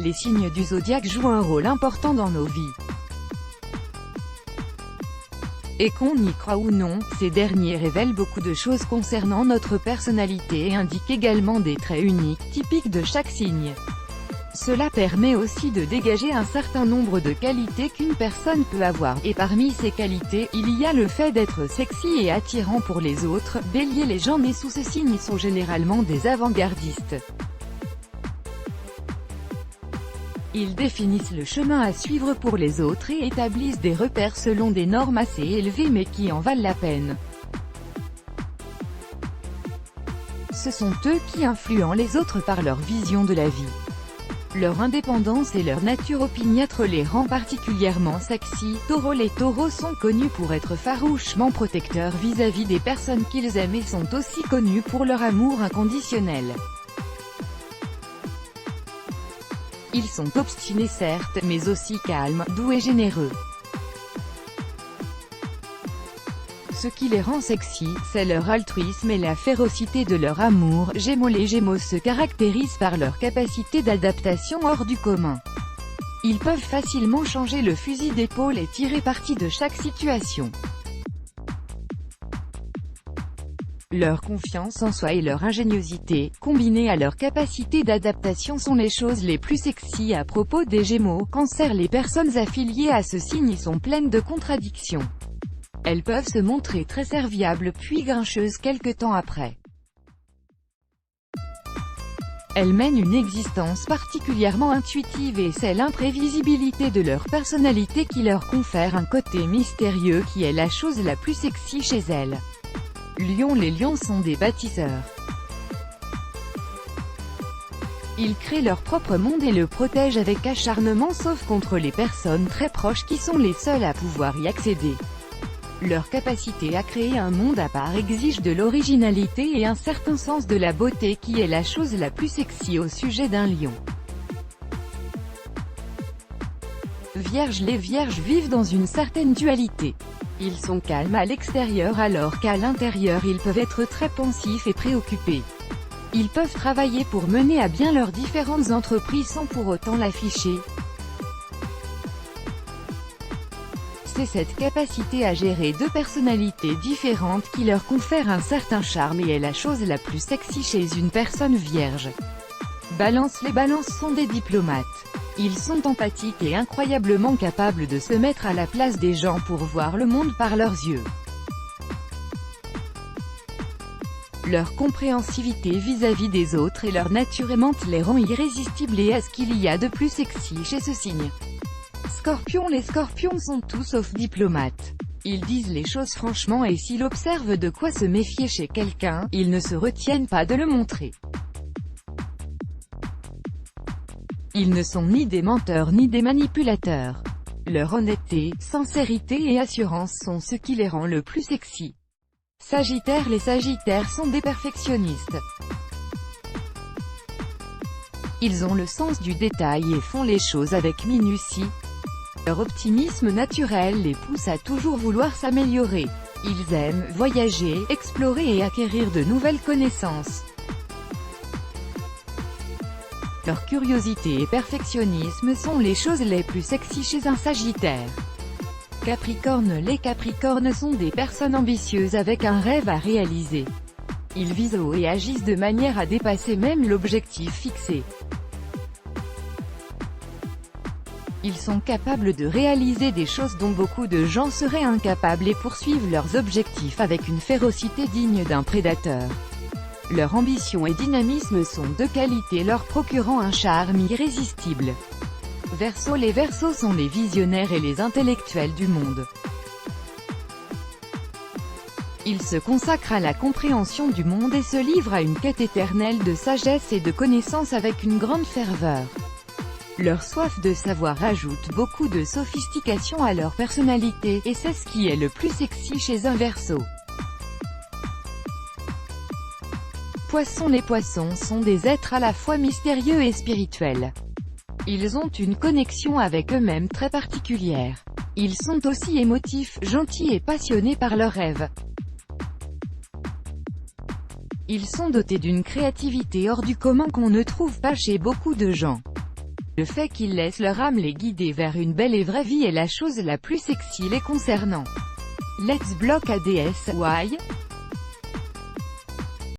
Les signes du zodiaque jouent un rôle important dans nos vies. Et qu'on y croit ou non, ces derniers révèlent beaucoup de choses concernant notre personnalité et indiquent également des traits uniques, typiques de chaque signe. Cela permet aussi de dégager un certain nombre de qualités qu'une personne peut avoir, et parmi ces qualités, il y a le fait d'être sexy et attirant pour les autres. Bélier. Les gens nés sous ce signe sont généralement des avant-gardistes. Ils définissent le chemin à suivre pour les autres et établissent des repères selon des normes assez élevées mais qui en valent la peine. Ce sont eux qui influencent les autres par leur vision de la vie. Leur indépendance et leur nature opiniâtre les rend particulièrement sexy. Taureau. Les taureaux sont connus pour être farouchement protecteurs vis-à-vis des personnes qu'ils aiment et sont aussi connus pour leur amour inconditionnel. Ils sont obstinés certes, mais aussi calmes, doux et généreux. Ce qui les rend sexy, c'est leur altruisme et la férocité de leur amour. Gémeaux. Les Gémeaux se caractérisent par leur capacité d'adaptation hors du commun. Ils peuvent facilement changer le fusil d'épaule et tirer parti de chaque situation. Leur confiance en soi et leur ingéniosité, combinées à leur capacité d'adaptation, sont les choses les plus sexy à propos des Gémeaux. Cancer. Les personnes affiliées à ce signe sont pleines de contradictions. Elles peuvent se montrer très serviables puis grincheuses quelque temps après. Elles mènent une existence particulièrement intuitive et c'est l'imprévisibilité de leur personnalité qui leur confère un côté mystérieux qui est la chose la plus sexy chez elles. Lion. Les lions sont des bâtisseurs. Ils créent leur propre monde et le protègent avec acharnement sauf contre les personnes très proches qui sont les seules à pouvoir y accéder. Leur capacité à créer un monde à part exige de l'originalité et un certain sens de la beauté qui est la chose la plus sexy au sujet d'un lion. Vierge. Les vierges vivent dans une certaine dualité. Ils sont calmes à l'extérieur alors qu'à l'intérieur ils peuvent être très pensifs et préoccupés. Ils peuvent travailler pour mener à bien leurs différentes entreprises sans pour autant l'afficher. C'est cette capacité à gérer deux personnalités différentes qui leur confère un certain charme et est la chose la plus sexy chez une personne vierge. Balance. Les balances sont des diplomates. Ils sont empathiques et incroyablement capables de se mettre à la place des gens pour voir le monde par leurs yeux. Leur compréhensivité vis-à-vis des autres et leur nature aimante les rend irrésistibles et est ce qu'il y a de plus sexy chez ce signe. Scorpion. Les scorpions sont tout sauf diplomates. Ils disent les choses franchement et s'ils observent de quoi se méfier chez quelqu'un, ils ne se retiennent pas de le montrer. Ils ne sont ni des menteurs ni des manipulateurs. Leur honnêteté, sincérité et assurance sont ce qui les rend le plus sexy. Sagittaire. Les sagittaires sont des perfectionnistes. Ils ont le sens du détail et font les choses avec minutie. Leur optimisme naturel les pousse à toujours vouloir s'améliorer. Ils aiment voyager, explorer et acquérir de nouvelles connaissances. Leur curiosité et perfectionnisme sont les choses les plus sexy chez un Sagittaire. Capricorne. Les Capricornes sont des personnes ambitieuses avec un rêve à réaliser. Ils visent haut et agissent de manière à dépasser même l'objectif fixé. Ils sont capables de réaliser des choses dont beaucoup de gens seraient incapables et poursuivent leurs objectifs avec une férocité digne d'un prédateur. Leur ambition et dynamisme sont deux qualités leur procurant un charme irrésistible. Verseau. Les Verseaux sont les visionnaires et les intellectuels du monde. Ils se consacrent à la compréhension du monde et se livrent à une quête éternelle de sagesse et de connaissance avec une grande ferveur. Leur soif de savoir ajoute beaucoup de sophistication à leur personnalité, et c'est ce qui est le plus sexy chez un Verseau. Poissons. Les Poissons sont des êtres à la fois mystérieux et spirituels. Ils ont une connexion avec eux-mêmes très particulière. Ils sont aussi émotifs, gentils et passionnés par leurs rêves. Ils sont dotés d'une créativité hors du commun qu'on ne trouve pas chez beaucoup de gens. Le fait qu'ils laissent leur âme les guider vers une belle et vraie vie est la chose la plus sexy les concernant. Let's block ADS, why?